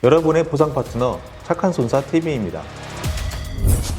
여러분의 보상 파트너 착한 손사 TV입니다.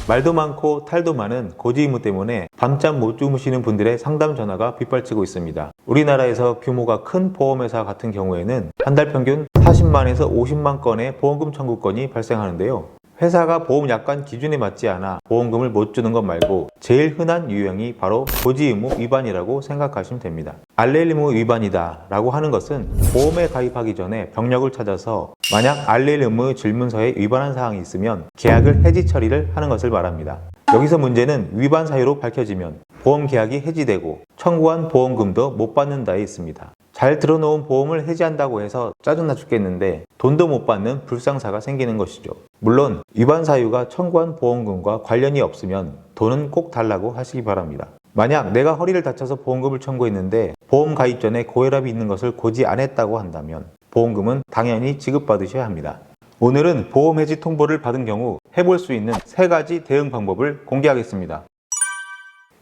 말도 많고 탈도 많은 고지 의무 때문에 밤잠 못 주무시는 분들의 상담 전화가 빗발치고 있습니다. 우리나라에서 규모가 큰 보험회사 같은 경우에는 한 달 평균 40만에서 50만 건의 보험금 청구건이 발생하는데요. 회사가 보험 약관 기준에 맞지 않아 보험금을 못 주는 것 말고 제일 흔한 유형이 바로 고지 의무 위반이라고 생각하시면 됩니다. 알레 의무 위반이다 라고 하는 것은 보험에 가입하기 전에 병력을 찾아서 만약 알레 의무 질문서에 위반한 사항이 있으면 계약을 해지 처리를 하는 것을 말합니다. 여기서 문제는 위반 사유로 밝혀지면 보험 계약이 해지되고 청구한 보험금도 못 받는다에 있습니다. 잘 들어놓은 보험을 해지한다고 해서 짜증나 죽겠는데 돈도 못 받는 불상사가 생기는 것이죠. 물론 위반 사유가 청구한 보험금과 관련이 없으면 돈은 꼭 달라고 하시기 바랍니다. 만약 내가 허리를 다쳐서 보험금을 청구했는데 보험 가입 전에 고혈압이 있는 것을 고지 안 했다고 한다면 보험금은 당연히 지급받으셔야 합니다. 오늘은 보험 해지 통보를 받은 경우 해볼 수 있는 3가지 대응 방법을 공개하겠습니다.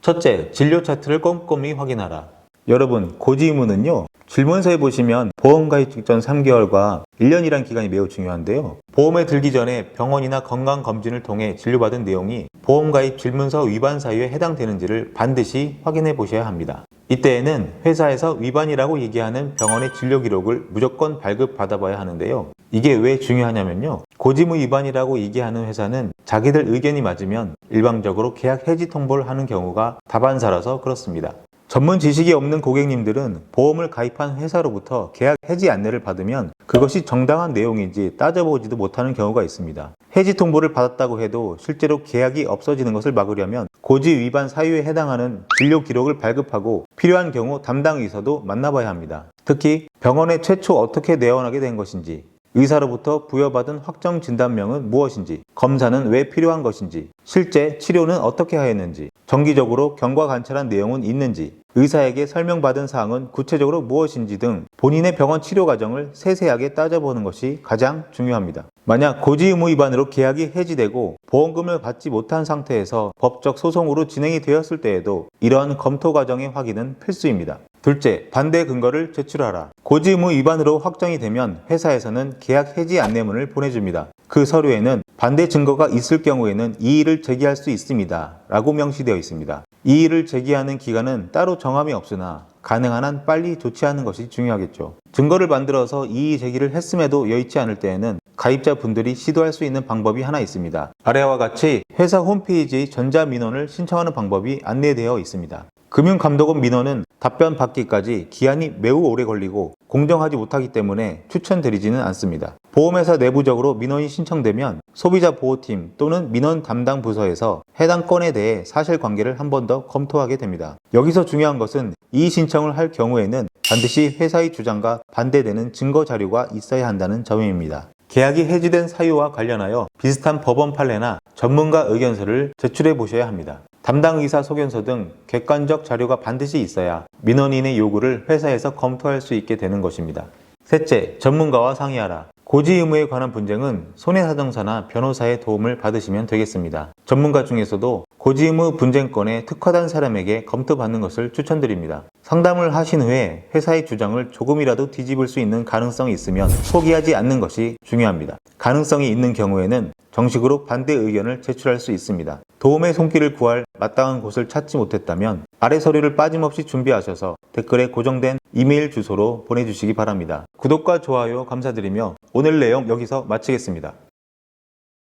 첫째, 진료 차트를 꼼꼼히 확인하라. 여러분, 고지 의무는요, 질문서에 보시면 보험 가입 직전 3개월과 1년이란 기간이 매우 중요한데요. 보험에 들기 전에 병원이나 건강검진을 통해 진료받은 내용이 보험 가입 질문서 위반 사유에 해당되는지를 반드시 확인해 보셔야 합니다. 이때에는 회사에서 위반이라고 얘기하는 병원의 진료 기록을 무조건 발급받아 봐야 하는데요. 이게 왜 중요하냐면요. 고지의무 위반이라고 얘기하는 회사는 자기들 의견이 맞으면 일방적으로 계약 해지 통보를 하는 경우가 다반사라서 그렇습니다. 전문 지식이 없는 고객님들은 보험을 가입한 회사로부터 계약 해지 안내를 받으면 그것이 정당한 내용인지 따져보지도 못하는 경우가 있습니다. 해지 통보를 받았다고 해도 실제로 계약이 없어지는 것을 막으려면 고지 위반 사유에 해당하는 진료 기록을 발급하고 필요한 경우 담당 의사도 만나봐야 합니다. 특히 병원에 최초 어떻게 내원하게 된 것인지, 의사로부터 부여받은 확정 진단명은 무엇인지, 검사는 왜 필요한 것인지, 실제 치료는 어떻게 하였는지, 정기적으로 경과 관찰한 내용은 있는지, 의사에게 설명받은 사항은 구체적으로 무엇인지 등 본인의 병원 치료 과정을 세세하게 따져보는 것이 가장 중요합니다. 만약 고지 의무 위반으로 계약이 해지되고 보험금을 받지 못한 상태에서 법적 소송으로 진행이 되었을 때에도 이러한 검토 과정의 확인은 필수입니다. 둘째, 반대 근거를 제출하라. 고지 의무 위반으로 확정이 되면 회사에서는 계약 해지 안내문을 보내줍니다. 그 서류에는 반대 증거가 있을 경우에는 이의를 제기할 수 있습니다 라고 명시되어 있습니다. 이의를 제기하는 기간은 따로 정함이 없으나 가능한 한 빨리 조치하는 것이 중요하겠죠. 증거를 만들어서 이의 제기를 했음에도 여의치 않을 때에는 가입자분들이 시도할 수 있는 방법이 하나 있습니다. 아래와 같이 회사 홈페이지 전자민원을 신청하는 방법이 안내되어 있습니다. 금융감독원 민원은 답변 받기까지 기한이 매우 오래 걸리고 공정하지 못하기 때문에 추천드리지는 않습니다. 보험회사 내부적으로 민원이 신청되면 소비자보호팀 또는 민원 담당 부서에서 해당 건에 대해 사실관계를 한 번 더 검토하게 됩니다. 여기서 중요한 것은 이 신청을 할 경우에는 반드시 회사의 주장과 반대되는 증거 자료가 있어야 한다는 점입니다. 계약이 해지된 사유와 관련하여 비슷한 법원 판례나 전문가 의견서를 제출해 보셔야 합니다. 담당 의사 소견서 등 객관적 자료가 반드시 있어야 민원인의 요구를 회사에서 검토할 수 있게 되는 것입니다. 셋째, 전문가와 상의하라. 고지 의무에 관한 분쟁은 손해사정사나 변호사의 도움을 받으시면 되겠습니다. 전문가 중에서도 고지 의무 분쟁권에 특화된 사람에게 검토받는 것을 추천드립니다. 상담을 하신 후에 회사의 주장을 조금이라도 뒤집을 수 있는 가능성이 있으면 포기하지 않는 것이 중요합니다. 가능성이 있는 경우에는 정식으로 반대 의견을 제출할 수 있습니다. 도움의 손길을 구할 마땅한 곳을 찾지 못했다면 아래 서류를 빠짐없이 준비하셔서 댓글에 고정된 이메일 주소로 보내주시기 바랍니다. 구독과 좋아요 감사드리며 오늘 내용 여기서 마치겠습니다.